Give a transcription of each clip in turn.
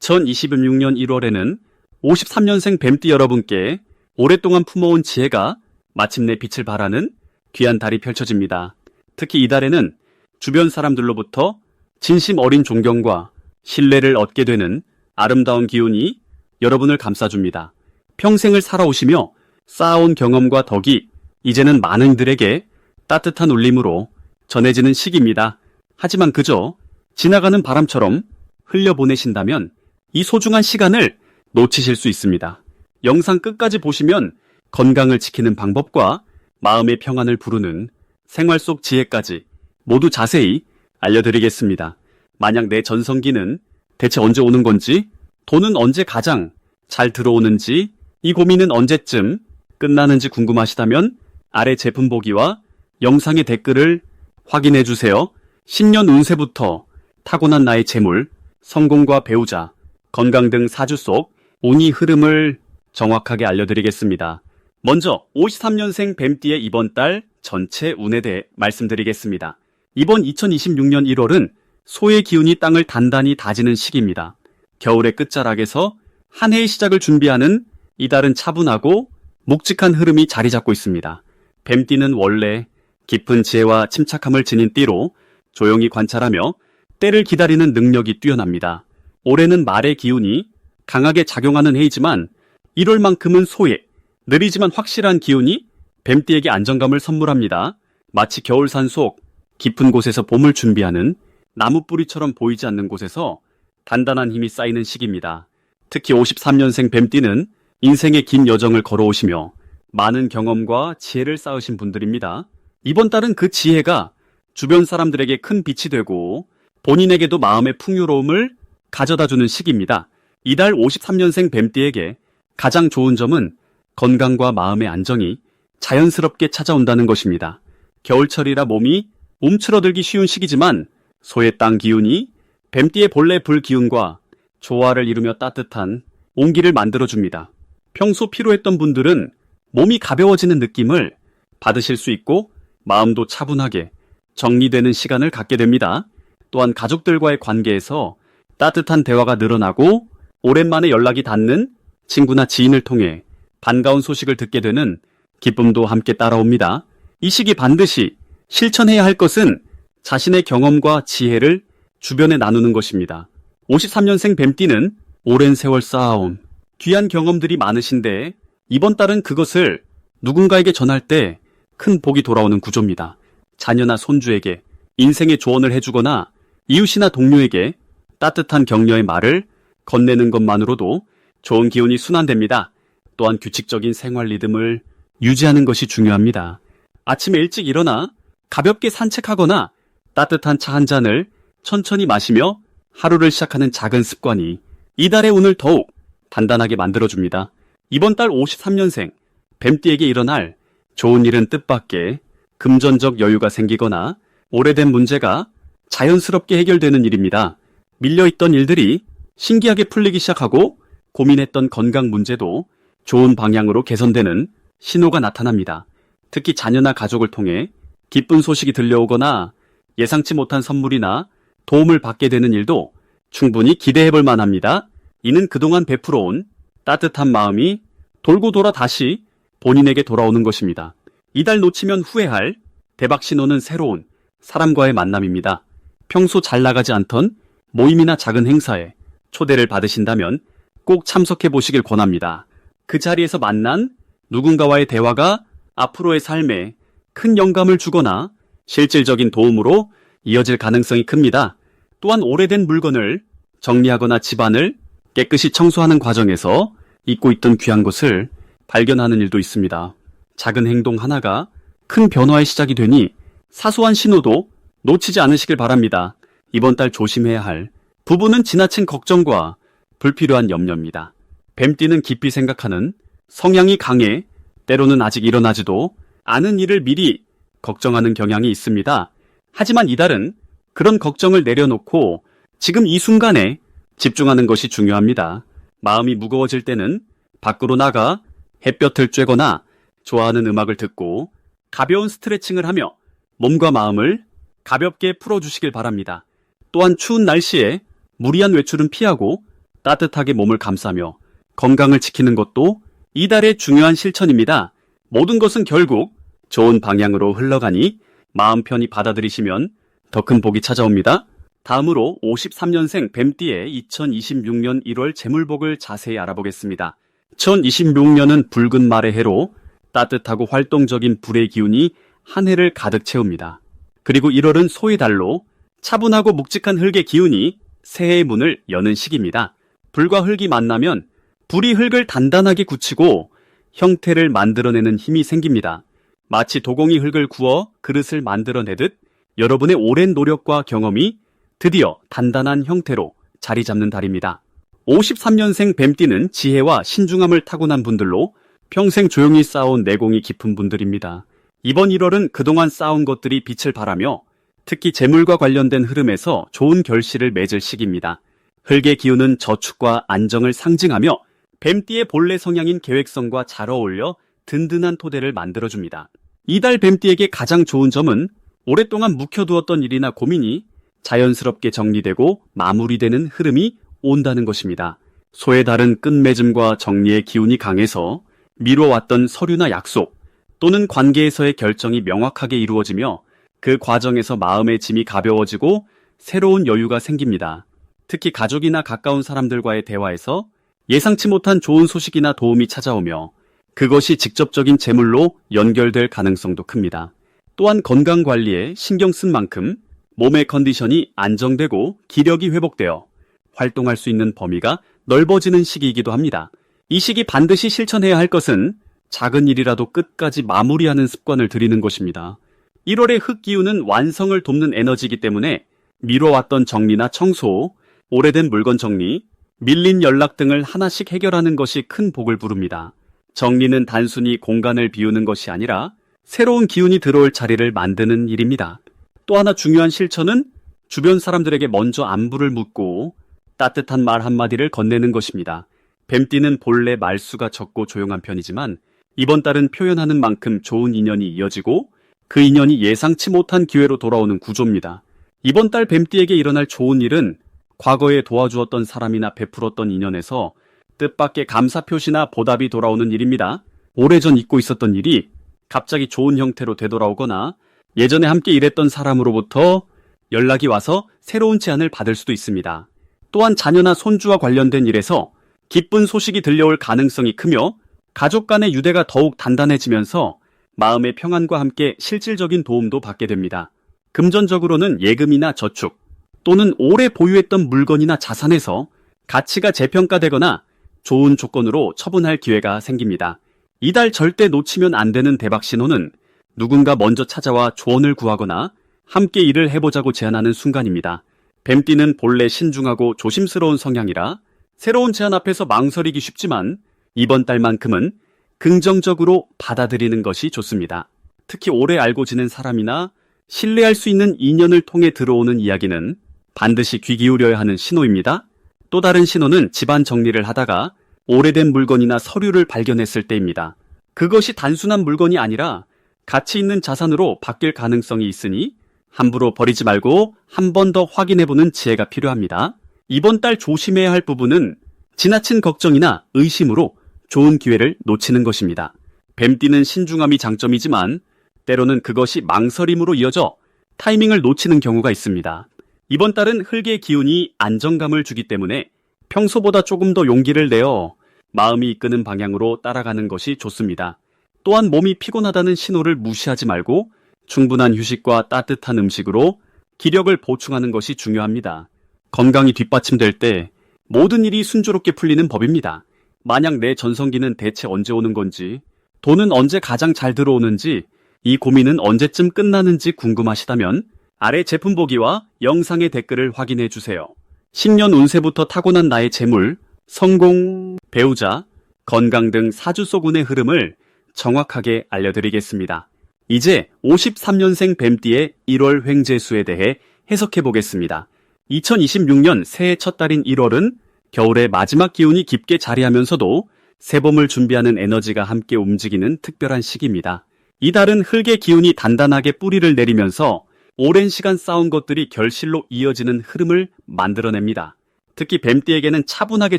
2026년 1월에는 53년생 뱀띠 여러분께 오랫동안 품어온 지혜가 마침내 빛을 발하는 귀한 달이 펼쳐집니다. 특히 이 달에는 주변 사람들로부터 진심 어린 존경과 신뢰를 얻게 되는 아름다운 기운이 여러분을 감싸줍니다. 평생을 살아오시며 쌓아온 경험과 덕이 이제는 많은 이들에게 따뜻한 울림으로 전해지는 시기입니다. 하지만 그저 지나가는 바람처럼 흘려보내신다면 이 소중한 시간을 놓치실 수 있습니다. 영상 끝까지 보시면 건강을 지키는 방법과 마음의 평안을 부르는 생활 속 지혜까지 모두 자세히 알려드리겠습니다. 만약 내 전성기는 대체 언제 오는 건지, 돈은 언제 가장 잘 들어오는지, 이 고민은 언제쯤 끝나는지 궁금하시다면 아래 제품 보기와 영상의 댓글을 확인해 주세요. 신년 운세부터 타고난 나의 재물, 성공과 배우자, 건강 등 사주 속 운이 흐름을 정확하게 알려드리겠습니다. 먼저 53년생 뱀띠의 이번 달 전체 운에 대해 말씀드리겠습니다. 이번 2026년 1월은 소의 기운이 땅을 단단히 다지는 시기입니다. 겨울의 끝자락에서 한 해의 시작을 준비하는 이달은 차분하고 묵직한 흐름이 자리 잡고 있습니다. 뱀띠는 원래 깊은 지혜와 침착함을 지닌 띠로 조용히 관찰하며 때를 기다리는 능력이 뛰어납니다. 올해는 말의 기운이 강하게 작용하는 해이지만 1월만큼은 소의 느리지만 확실한 기운이 뱀띠에게 안정감을 선물합니다. 마치 겨울산 속 깊은 곳에서 봄을 준비하는 나무뿌리처럼 보이지 않는 곳에서 단단한 힘이 쌓이는 시기입니다. 특히 53년생 뱀띠는 인생의 긴 여정을 걸어오시며 많은 경험과 지혜를 쌓으신 분들입니다. 이번 달은 그 지혜가 주변 사람들에게 큰 빛이 되고 본인에게도 마음의 풍요로움을 가져다주는 시기입니다. 이달 53년생 뱀띠에게 가장 좋은 점은 건강과 마음의 안정이 자연스럽게 찾아온다는 것입니다. 겨울철이라 몸이 움츠러들기 쉬운 시기지만 소의 땅 기운이 뱀띠의 본래 불 기운과 조화를 이루며 따뜻한 온기를 만들어줍니다. 평소 피로했던 분들은 몸이 가벼워지는 느낌을 받으실 수 있고 마음도 차분하게 정리되는 시간을 갖게 됩니다. 또한 가족들과의 관계에서 따뜻한 대화가 늘어나고 오랜만에 연락이 닿는 친구나 지인을 통해 반가운 소식을 듣게 되는 기쁨도 함께 따라옵니다. 이 시기 반드시 실천해야 할 것은 자신의 경험과 지혜를 주변에 나누는 것입니다. 53년생 뱀띠는 오랜 세월 쌓아온 귀한 경험들이 많으신데 이번 달은 그것을 누군가에게 전할 때 큰 복이 돌아오는 구조입니다. 자녀나 손주에게 인생의 조언을 해주거나 이웃이나 동료에게 따뜻한 격려의 말을 건네는 것만으로도 좋은 기운이 순환됩니다. 또한 규칙적인 생활 리듬을 유지하는 것이 중요합니다. 아침에 일찍 일어나 가볍게 산책하거나 따뜻한 차 한 잔을 천천히 마시며 하루를 시작하는 작은 습관이 이달의 운을 더욱 단단하게 만들어줍니다. 이번 달 53년생 뱀띠에게 일어날 좋은 일은 뜻밖의 금전적 여유가 생기거나 오래된 문제가 자연스럽게 해결되는 일입니다. 밀려있던 일들이 신기하게 풀리기 시작하고 고민했던 건강 문제도 좋은 방향으로 개선되는 신호가 나타납니다. 특히 자녀나 가족을 통해 기쁜 소식이 들려오거나 예상치 못한 선물이나 도움을 받게 되는 일도 충분히 기대해볼 만합니다. 이는 그동안 베풀어온 따뜻한 마음이 돌고 돌아 다시 본인에게 돌아오는 것입니다. 이달 놓치면 후회할 대박 신호는 새로운 사람과의 만남입니다. 평소 잘 나가지 않던 모임이나 작은 행사에 초대를 받으신다면 꼭 참석해 보시길 권합니다. 그 자리에서 만난 누군가와의 대화가 앞으로의 삶에 큰 영감을 주거나 실질적인 도움으로 이어질 가능성이 큽니다. 또한 오래된 물건을 정리하거나 집안을 깨끗이 청소하는 과정에서 잊고 있던 귀한 것을 발견하는 일도 있습니다. 작은 행동 하나가 큰 변화의 시작이 되니 사소한 신호도 놓치지 않으시길 바랍니다. 이번 달 조심해야 할 부분은 지나친 걱정과 불필요한 염려입니다. 뱀띠는 깊이 생각하는 성향이 강해 때로는 아직 일어나지도 않은 일을 미리 걱정하는 경향이 있습니다. 하지만 이달은 그런 걱정을 내려놓고 지금 이 순간에 집중하는 것이 중요합니다. 마음이 무거워질 때는 밖으로 나가 햇볕을 쬐거나 좋아하는 음악을 듣고 가벼운 스트레칭을 하며 몸과 마음을 가볍게 풀어주시길 바랍니다. 또한 추운 날씨에 무리한 외출은 피하고 따뜻하게 몸을 감싸며 건강을 지키는 것도 이달의 중요한 실천입니다. 모든 것은 결국 좋은 방향으로 흘러가니 마음 편히 받아들이시면 더 큰 복이 찾아옵니다. 다음으로 53년생 뱀띠의 2026년 1월 재물복을 자세히 알아보겠습니다. 2026년은 붉은 말의 해로 따뜻하고 활동적인 불의 기운이 한 해를 가득 채웁니다. 그리고 1월은 소의 달로 차분하고 묵직한 흙의 기운이 새해의 문을 여는 시기입니다. 불과 흙이 만나면 불이 흙을 단단하게 굳히고 형태를 만들어내는 힘이 생깁니다. 마치 도공이 흙을 구워 그릇을 만들어내듯 여러분의 오랜 노력과 경험이 드디어 단단한 형태로 자리 잡는 달입니다. 53년생 뱀띠는 지혜와 신중함을 타고난 분들로 평생 조용히 쌓아온 내공이 깊은 분들입니다. 이번 1월은 그동안 쌓아온 것들이 빛을 발하며 특히 재물과 관련된 흐름에서 좋은 결실을 맺을 시기입니다. 흙의 기운은 저축과 안정을 상징하며 뱀띠의 본래 성향인 계획성과 잘 어울려 든든한 토대를 만들어줍니다. 이달 뱀띠에게 가장 좋은 점은 오랫동안 묵혀두었던 일이나 고민이 자연스럽게 정리되고 마무리되는 흐름이 온다는 것입니다. 소의 달은 끝맺음과 정리의 기운이 강해서 미뤄왔던 서류나 약속 또는 관계에서의 결정이 명확하게 이루어지며 그 과정에서 마음의 짐이 가벼워지고 새로운 여유가 생깁니다. 특히 가족이나 가까운 사람들과의 대화에서 예상치 못한 좋은 소식이나 도움이 찾아오며 그것이 직접적인 재물로 연결될 가능성도 큽니다. 또한 건강관리에 신경 쓴 만큼 몸의 컨디션이 안정되고 기력이 회복되어 활동할 수 있는 범위가 넓어지는 시기이기도 합니다. 이 시기 반드시 실천해야 할 것은 작은 일이라도 끝까지 마무리하는 습관을 들이는 것입니다. 1월의 흙 기운은 완성을 돕는 에너지이기 때문에 미뤄왔던 정리나 청소, 오래된 물건 정리, 밀린 연락 등을 하나씩 해결하는 것이 큰 복을 부릅니다. 정리는 단순히 공간을 비우는 것이 아니라 새로운 기운이 들어올 자리를 만드는 일입니다. 또 하나 중요한 실천은 주변 사람들에게 먼저 안부를 묻고 따뜻한 말 한마디를 건네는 것입니다. 뱀띠는 본래 말수가 적고 조용한 편이지만 이번 달은 표현하는 만큼 좋은 인연이 이어지고 그 인연이 예상치 못한 기회로 돌아오는 구조입니다. 이번 달 뱀띠에게 일어날 좋은 일은 과거에 도와주었던 사람이나 베풀었던 인연에서 뜻밖의 감사 표시나 보답이 돌아오는 일입니다. 오래전 잊고 있었던 일이 갑자기 좋은 형태로 되돌아오거나 예전에 함께 일했던 사람으로부터 연락이 와서 새로운 제안을 받을 수도 있습니다. 또한 자녀나 손주와 관련된 일에서 기쁜 소식이 들려올 가능성이 크며 가족 간의 유대가 더욱 단단해지면서 마음의 평안과 함께 실질적인 도움도 받게 됩니다. 금전적으로는 예금이나 저축 또는 오래 보유했던 물건이나 자산에서 가치가 재평가되거나 좋은 조건으로 처분할 기회가 생깁니다. 이달 절대 놓치면 안 되는 대박 신호는 누군가 먼저 찾아와 조언을 구하거나 함께 일을 해보자고 제안하는 순간입니다. 뱀띠는 본래 신중하고 조심스러운 성향이라 새로운 제안 앞에서 망설이기 쉽지만 이번 달만큼은 긍정적으로 받아들이는 것이 좋습니다. 특히 오래 알고 지낸 사람이나 신뢰할 수 있는 인연을 통해 들어오는 이야기는 반드시 귀 기울여야 하는 신호입니다. 또 다른 신호는 집안 정리를 하다가 오래된 물건이나 서류를 발견했을 때입니다. 그것이 단순한 물건이 아니라 가치 있는 자산으로 바뀔 가능성이 있으니 함부로 버리지 말고 한 번 더 확인해보는 지혜가 필요합니다. 이번 달 조심해야 할 부분은 지나친 걱정이나 의심으로 좋은 기회를 놓치는 것입니다. 뱀띠는 신중함이 장점이지만 때로는 그것이 망설임으로 이어져 타이밍을 놓치는 경우가 있습니다. 이번 달은 흙의 기운이 안정감을 주기 때문에 평소보다 조금 더 용기를 내어 마음이 이끄는 방향으로 따라가는 것이 좋습니다. 또한 몸이 피곤하다는 신호를 무시하지 말고 충분한 휴식과 따뜻한 음식으로 기력을 보충하는 것이 중요합니다. 건강이 뒷받침될 때 모든 일이 순조롭게 풀리는 법입니다. 만약 내 전성기는 대체 언제 오는 건지, 돈은 언제 가장 잘 들어오는지, 이 고민은 언제쯤 끝나는지 궁금하시다면 아래 제품 보기와 영상의 댓글을 확인해 주세요. 신년 운세부터 타고난 나의 재물, 성공, 배우자, 건강 등 사주소군의 흐름을 정확하게 알려드리겠습니다. 이제 53년생 뱀띠의 1월 횡재수에 대해 해석해 보겠습니다. 2026년 새해 첫 달인 1월은 겨울의 마지막 기운이 깊게 자리하면서도 새봄을 준비하는 에너지가 함께 움직이는 특별한 시기입니다. 이 달은 흙의 기운이 단단하게 뿌리를 내리면서 오랜 시간 쌓은 것들이 결실로 이어지는 흐름을 만들어냅니다. 특히 뱀띠에게는 차분하게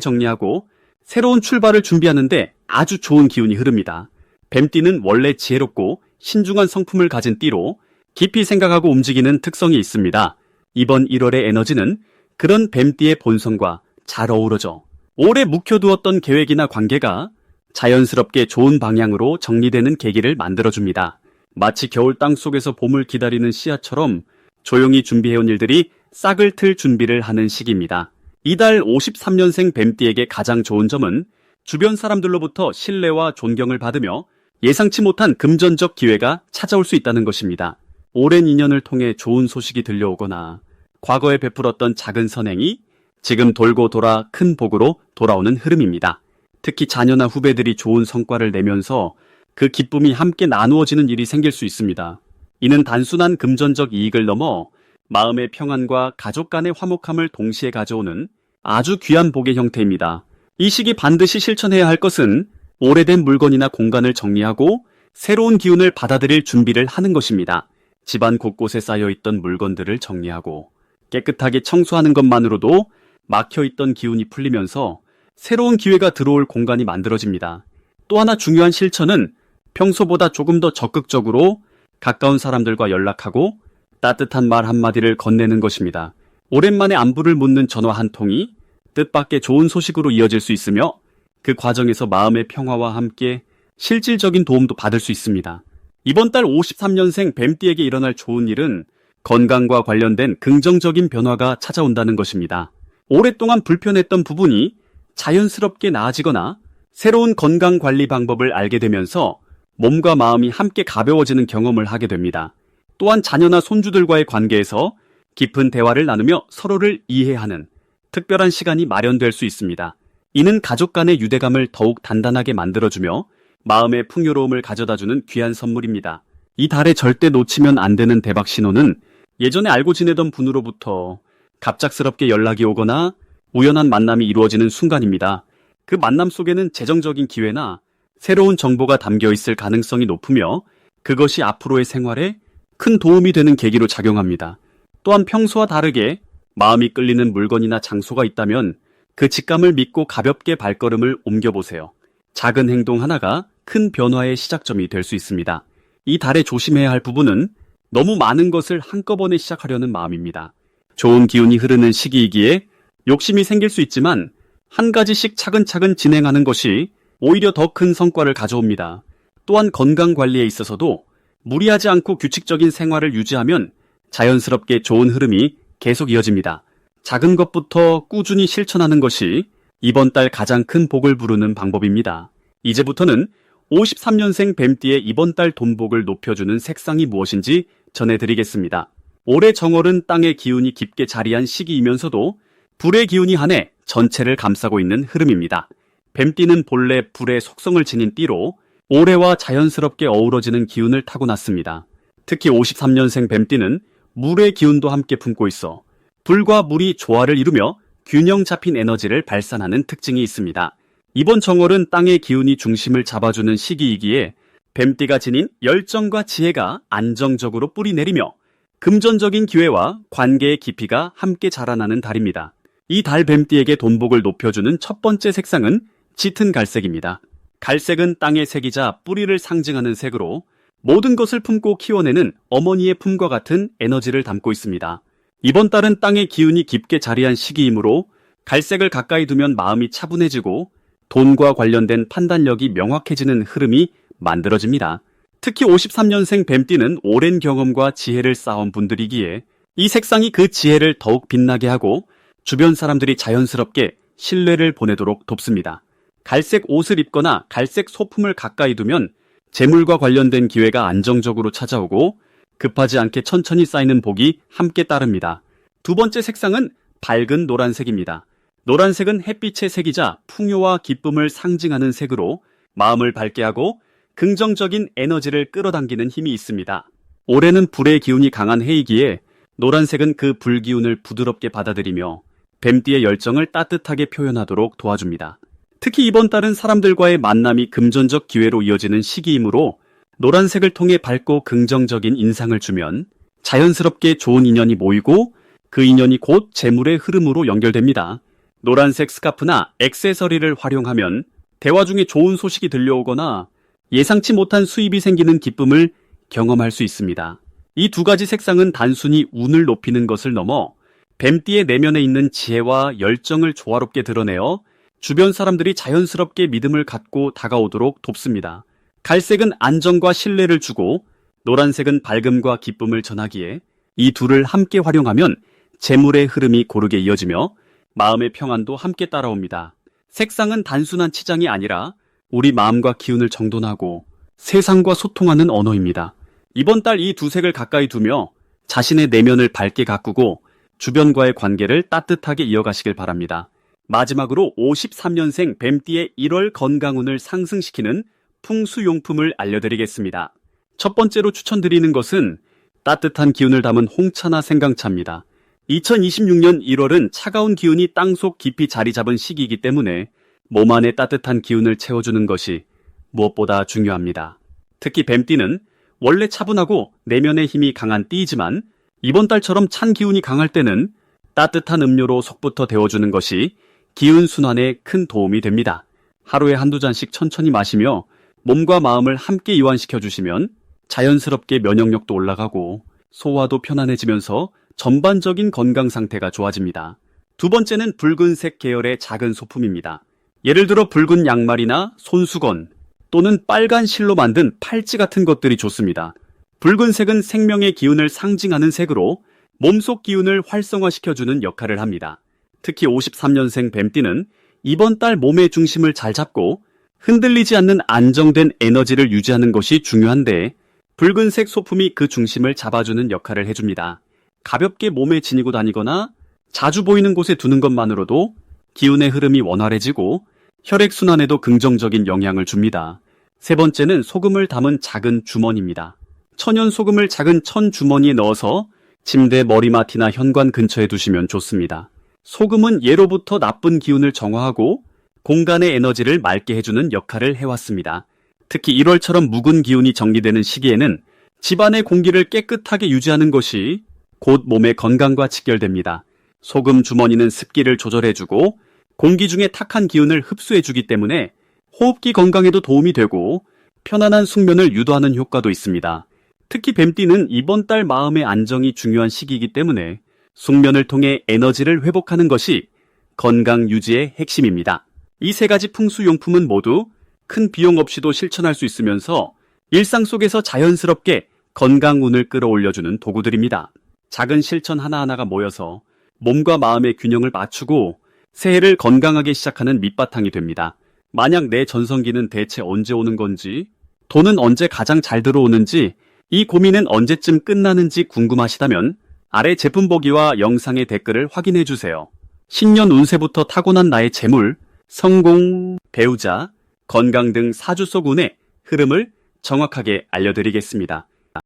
정리하고 새로운 출발을 준비하는데 아주 좋은 기운이 흐릅니다. 뱀띠는 원래 지혜롭고 신중한 성품을 가진 띠로 깊이 생각하고 움직이는 특성이 있습니다. 이번 1월의 에너지는 그런 뱀띠의 본성과 잘 어우러져 오래 묵혀두었던 계획이나 관계가 자연스럽게 좋은 방향으로 정리되는 계기를 만들어줍니다. 마치 겨울 땅속에서 봄을 기다리는 씨앗처럼 조용히 준비해온 일들이 싹을 틀 준비를 하는 시기입니다. 이달 53년생 뱀띠에게 가장 좋은 점은 주변 사람들로부터 신뢰와 존경을 받으며 예상치 못한 금전적 기회가 찾아올 수 있다는 것입니다. 오랜 인연을 통해 좋은 소식이 들려오거나 과거에 베풀었던 작은 선행이 지금 돌고 돌아 큰 복으로 돌아오는 흐름입니다. 특히 자녀나 후배들이 좋은 성과를 내면서 그 기쁨이 함께 나누어지는 일이 생길 수 있습니다. 이는 단순한 금전적 이익을 넘어 마음의 평안과 가족 간의 화목함을 동시에 가져오는 아주 귀한 복의 형태입니다. 이 시기 반드시 실천해야 할 것은 오래된 물건이나 공간을 정리하고 새로운 기운을 받아들일 준비를 하는 것입니다. 집안 곳곳에 쌓여있던 물건들을 정리하고 깨끗하게 청소하는 것만으로도 막혀있던 기운이 풀리면서 새로운 기회가 들어올 공간이 만들어집니다. 또 하나 중요한 실천은 평소보다 조금 더 적극적으로 가까운 사람들과 연락하고 따뜻한 말 한마디를 건네는 것입니다. 오랜만에 안부를 묻는 전화 한 통이 뜻밖의 좋은 소식으로 이어질 수 있으며 그 과정에서 마음의 평화와 함께 실질적인 도움도 받을 수 있습니다. 이번 달 53년생 뱀띠에게 일어날 좋은 일은 건강과 관련된 긍정적인 변화가 찾아온다는 것입니다. 오랫동안 불편했던 부분이 자연스럽게 나아지거나 새로운 건강관리 방법을 알게 되면서 몸과 마음이 함께 가벼워지는 경험을 하게 됩니다. 또한 자녀나 손주들과의 관계에서 깊은 대화를 나누며 서로를 이해하는 특별한 시간이 마련될 수 있습니다. 이는 가족 간의 유대감을 더욱 단단하게 만들어주며 마음의 풍요로움을 가져다주는 귀한 선물입니다. 이 달에 절대 놓치면 안 되는 대박 신호는 예전에 알고 지내던 분으로부터 갑작스럽게 연락이 오거나 우연한 만남이 이루어지는 순간입니다. 그 만남 속에는 재정적인 기회나 새로운 정보가 담겨 있을 가능성이 높으며 그것이 앞으로의 생활에 큰 도움이 되는 계기로 작용합니다. 또한 평소와 다르게 마음이 끌리는 물건이나 장소가 있다면 그 직감을 믿고 가볍게 발걸음을 옮겨보세요. 작은 행동 하나가 큰 변화의 시작점이 될 수 있습니다. 이 달에 조심해야 할 부분은 너무 많은 것을 한꺼번에 시작하려는 마음입니다. 좋은 기운이 흐르는 시기이기에 욕심이 생길 수 있지만 한 가지씩 차근차근 진행하는 것이 오히려 더 큰 성과를 가져옵니다. 또한 건강 관리에 있어서도 무리하지 않고 규칙적인 생활을 유지하면 자연스럽게 좋은 흐름이 계속 이어집니다. 작은 것부터 꾸준히 실천하는 것이 이번 달 가장 큰 복을 부르는 방법입니다. 이제부터는 53년생 뱀띠의 이번 달 돈복을 높여주는 색상이 무엇인지 전해드리겠습니다. 올해 정월은 땅의 기운이 깊게 자리한 시기이면서도 불의 기운이 한해 전체를 감싸고 있는 흐름입니다. 뱀띠는 본래 불의 속성을 지닌 띠로 올해와 자연스럽게 어우러지는 기운을 타고났습니다. 특히 53년생 뱀띠는 물의 기운도 함께 품고 있어 불과 물이 조화를 이루며 균형 잡힌 에너지를 발산하는 특징이 있습니다. 이번 정월은 땅의 기운이 중심을 잡아주는 시기이기에 뱀띠가 지닌 열정과 지혜가 안정적으로 뿌리내리며 금전적인 기회와 관계의 깊이가 함께 자라나는 달입니다. 이 달 뱀띠에게 돈복을 높여주는 첫 번째 색상은 짙은 갈색입니다. 갈색은 땅의 색이자 뿌리를 상징하는 색으로 모든 것을 품고 키워내는 어머니의 품과 같은 에너지를 담고 있습니다. 이번 달은 땅의 기운이 깊게 자리한 시기이므로 갈색을 가까이 두면 마음이 차분해지고 돈과 관련된 판단력이 명확해지는 흐름이 만들어집니다. 특히 53년생 뱀띠는 오랜 경험과 지혜를 쌓은 분들이기에 이 색상이 그 지혜를 더욱 빛나게 하고 주변 사람들이 자연스럽게 신뢰를 보내도록 돕습니다. 갈색 옷을 입거나 갈색 소품을 가까이 두면 재물과 관련된 기회가 안정적으로 찾아오고 급하지 않게 천천히 쌓이는 복이 함께 따릅니다. 두 번째 색상은 밝은 노란색입니다. 노란색은 햇빛의 색이자 풍요와 기쁨을 상징하는 색으로 마음을 밝게 하고 긍정적인 에너지를 끌어당기는 힘이 있습니다. 올해는 불의 기운이 강한 해이기에 노란색은 그 불기운을 부드럽게 받아들이며 뱀띠의 열정을 따뜻하게 표현하도록 도와줍니다. 특히 이번 달은 사람들과의 만남이 금전적 기회로 이어지는 시기이므로 노란색을 통해 밝고 긍정적인 인상을 주면 자연스럽게 좋은 인연이 모이고 그 인연이 곧 재물의 흐름으로 연결됩니다. 노란색 스카프나 액세서리를 활용하면 대화 중에 좋은 소식이 들려오거나 예상치 못한 수입이 생기는 기쁨을 경험할 수 있습니다. 이 두 가지 색상은 단순히 운을 높이는 것을 넘어 뱀띠의 내면에 있는 지혜와 열정을 조화롭게 드러내어 주변 사람들이 자연스럽게 믿음을 갖고 다가오도록 돕습니다. 갈색은 안정과 신뢰를 주고 노란색은 밝음과 기쁨을 전하기에 이 둘을 함께 활용하면 재물의 흐름이 고르게 이어지며 마음의 평안도 함께 따라옵니다. 색상은 단순한 치장이 아니라 우리 마음과 기운을 정돈하고 세상과 소통하는 언어입니다. 이번 달 이 두 색을 가까이 두며 자신의 내면을 밝게 가꾸고 주변과의 관계를 따뜻하게 이어가시길 바랍니다. 마지막으로 53년생 뱀띠의 1월 건강운을 상승시키는 풍수용품을 알려드리겠습니다. 첫 번째로 추천드리는 것은 따뜻한 기운을 담은 홍차나 생강차입니다. 2026년 1월은 차가운 기운이 땅속 깊이 자리 잡은 시기이기 때문에 몸 안에 따뜻한 기운을 채워주는 것이 무엇보다 중요합니다. 특히 뱀띠는 원래 차분하고 내면의 힘이 강한 띠이지만 이번 달처럼 찬 기운이 강할 때는 따뜻한 음료로 속부터 데워주는 것이 기운 순환에 큰 도움이 됩니다. 하루에 한두 잔씩 천천히 마시며 몸과 마음을 함께 이완시켜 주시면 자연스럽게 면역력도 올라가고 소화도 편안해지면서 전반적인 건강 상태가 좋아집니다. 두 번째는 붉은색 계열의 작은 소품입니다. 예를 들어 붉은 양말이나 손수건 또는 빨간 실로 만든 팔찌 같은 것들이 좋습니다. 붉은색은 생명의 기운을 상징하는 색으로 몸속 기운을 활성화시켜주는 역할을 합니다. 특히 53년생 뱀띠는 이번 달 몸의 중심을 잘 잡고 흔들리지 않는 안정된 에너지를 유지하는 것이 중요한데 붉은색 소품이 그 중심을 잡아주는 역할을 해줍니다. 가볍게 몸에 지니고 다니거나 자주 보이는 곳에 두는 것만으로도 기운의 흐름이 원활해지고 혈액순환에도 긍정적인 영향을 줍니다. 세 번째는 소금을 담은 작은 주머니입니다. 천연 소금을 작은 천 주머니에 넣어서 침대 머리맡이나 현관 근처에 두시면 좋습니다. 소금은 예로부터 나쁜 기운을 정화하고 공간의 에너지를 맑게 해주는 역할을 해왔습니다. 특히 1월처럼 묵은 기운이 정리되는 시기에는 집안의 공기를 깨끗하게 유지하는 것이 곧 몸의 건강과 직결됩니다. 소금 주머니는 습기를 조절해주고 공기 중에 탁한 기운을 흡수해주기 때문에 호흡기 건강에도 도움이 되고 편안한 숙면을 유도하는 효과도 있습니다. 특히 뱀띠는 이번 달 마음의 안정이 중요한 시기이기 때문에 숙면을 통해 에너지를 회복하는 것이 건강 유지의 핵심입니다. 이 세 가지 풍수용품은 모두 큰 비용 없이도 실천할 수 있으면서 일상 속에서 자연스럽게 건강운을 끌어올려주는 도구들입니다. 작은 실천 하나하나가 모여서 몸과 마음의 균형을 맞추고 새해를 건강하게 시작하는 밑바탕이 됩니다. 만약 내 전성기는 대체 언제 오는 건지, 돈은 언제 가장 잘 들어오는지, 이 고민은 언제쯤 끝나는지 궁금하시다면 아래 제품 보기와 영상의 댓글을 확인해 주세요. 신년 운세부터 타고난 나의 재물, 성공, 배우자, 건강 등 사주 속 운의 흐름을 정확하게 알려드리겠습니다.